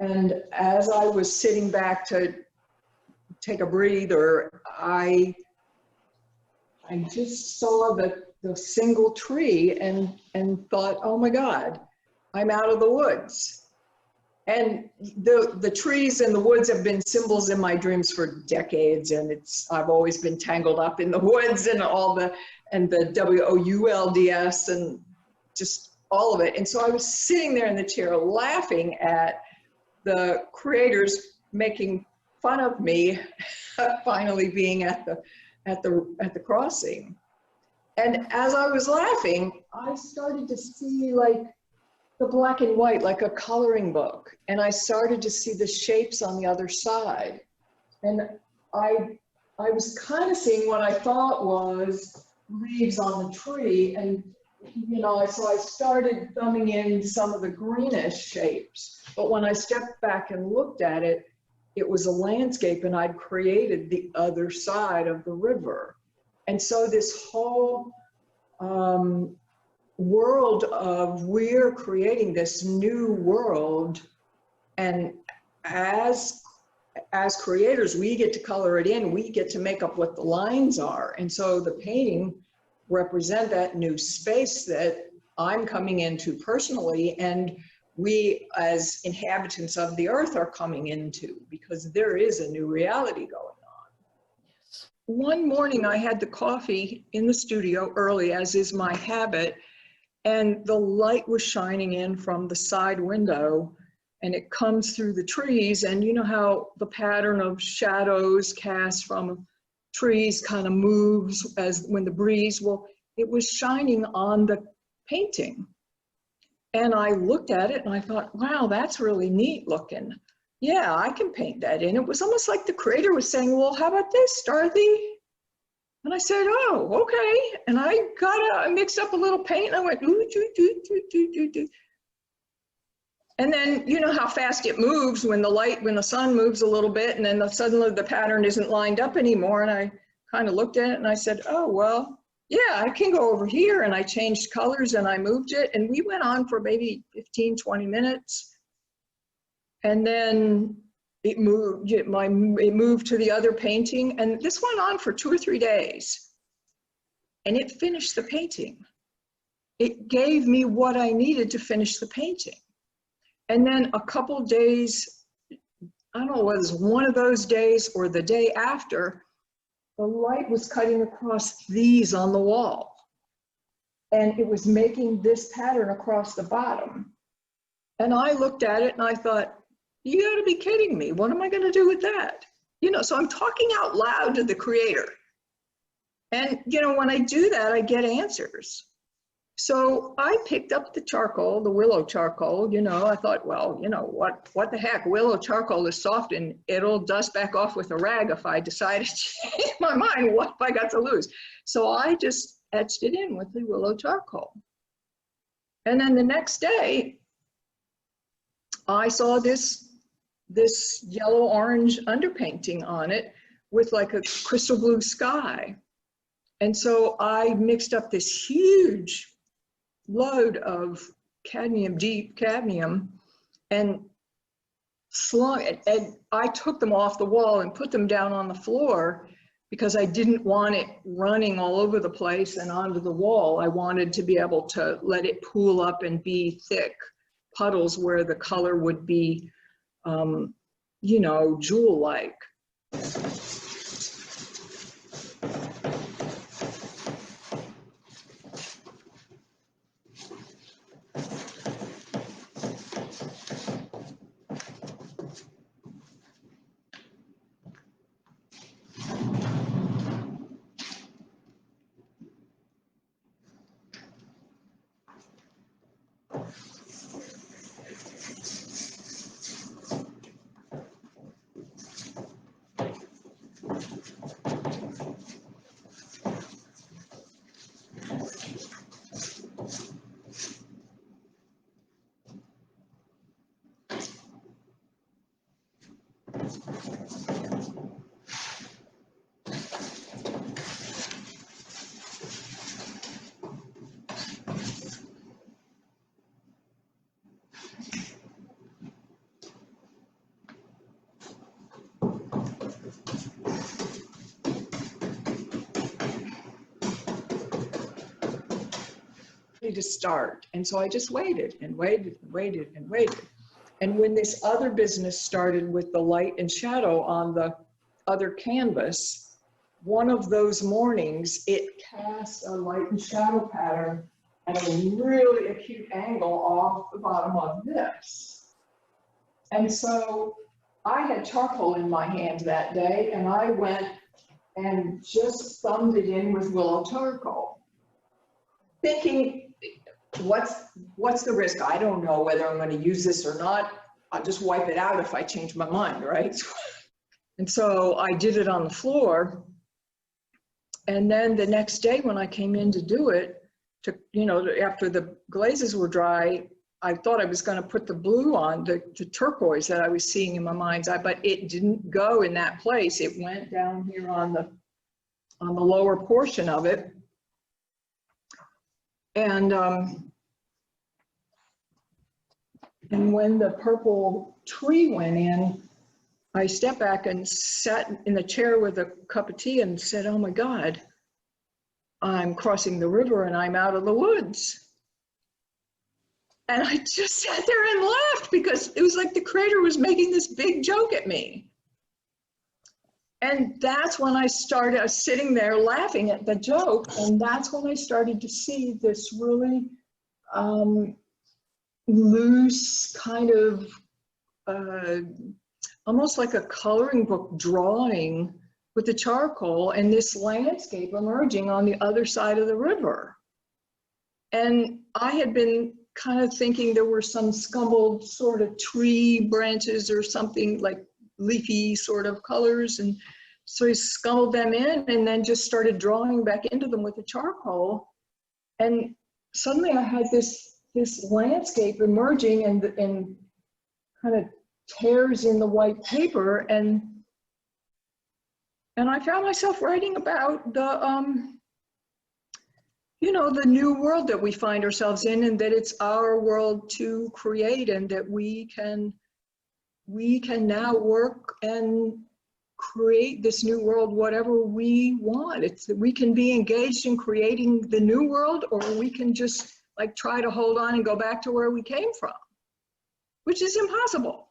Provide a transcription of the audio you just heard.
And as I was sitting back to take a breather, I just saw the single tree and thought, oh my God, I'm out of the woods. And the trees and the woods have been symbols in my dreams for decades, and I've always been tangled up in the woods and the WOULDS and just all of it. And so I was sitting there in the chair laughing at the creators making fun of me finally being at the crossing. And as I was laughing, I started to see like the black and white, like a coloring book. And I started to see the shapes on the other side. And I was kind of seeing what I thought was leaves on the tree. And, so I started thumbing in some of the greenish shapes. But when I stepped back and looked at it, it was a landscape, and I'd created the other side of the river. And so this whole world of we're creating this new world, and as creators we get to color it in, we get to make up what the lines are. And so the painting represent that new space that I'm coming into personally, and we as inhabitants of the earth are coming into, because there is a new reality going on. Yes. One morning I had the coffee in the studio early, as is my habit, and the light was shining in from the side window, and it comes through the trees. And you know how the pattern of shadows cast from trees kind of moves as when the breeze, well, it was shining on the painting. And I looked at it and I thought, wow, that's really neat looking. Yeah, I can paint that in. It was almost like the creator was saying, well, how about this, Dorothy? And I said, oh, okay. And I mixed up a little paint, and I went, ooh, doo. And then you know how fast it moves when the sun moves a little bit, and then suddenly the pattern isn't lined up anymore. And I kind of looked at it and I said, oh, well, yeah, I can go over here. And I changed colors and I moved it, and we went on for maybe 15, 20 minutes. And then it moved to the other painting, and this went on for 2 or 3 days, and it finished the painting. It gave me what I needed to finish the painting. And then a couple days, I don't know whether it was one of those days or the day after, the light was cutting across these on the wall, and it was making this pattern across the bottom. And I looked at it and I thought, you gotta be kidding me. What am I gonna do with that? So I'm talking out loud to the creator. And when I do that, I get answers. So I picked up the charcoal, the willow charcoal, I thought, well, what the heck, willow charcoal is soft and it'll dust back off with a rag if I decide to change my mind. What have I got to lose? So I just etched it in with the willow charcoal. And then the next day, I saw this yellow-orange underpainting on it with like a crystal blue sky. And so I mixed up this huge load of cadmium, deep cadmium, and slung it. And I took them off the wall and put them down on the floor because I didn't want it running all over the place and onto the wall. I wanted to be able to let it pool up and be thick puddles where the color would be jewel-like. ready to start. And so I just waited and waited and waited and waited. And when this other business started with the light and shadow on the other canvas, one of those mornings, it cast a light and shadow pattern at a really acute angle off the bottom of this. And so I had charcoal in my hand that day, and I went and just thumbed it in with willow charcoal, thinking, what's the risk? I don't know whether I'm going to use this or not. I'll just wipe it out if I change my mind, right? And so I did it on the floor. And then the next day when I came in to do it, after the glazes were dry, I thought I was going to put the blue on, the turquoise that I was seeing in my mind's eye, but it didn't go in that place. It went down here on the lower portion of it. And when the purple tree went in, I stepped back and sat in the chair with a cup of tea and said, oh my God, I'm crossing the river and I'm out of the woods. And I just sat there and laughed because it was like the creator was making this big joke at me. And that's when I was sitting there laughing at the joke, and that's when I started to see this really loose kind of almost like a coloring book drawing with the charcoal and this landscape emerging on the other side of the river. And I had been kind of thinking there were some scumbled sort of tree branches or something like leafy sort of colors, and so he scumbled them in and then just started drawing back into them with the charcoal. And suddenly I had this landscape emerging and kind of tears in the white paper, and I found myself writing about the the new world that we find ourselves in, and that it's our world to create, and that we can now work and create this new world whatever we want. It's that we can be engaged in creating the new world, or we can just like try to hold on and go back to where we came from, which is impossible.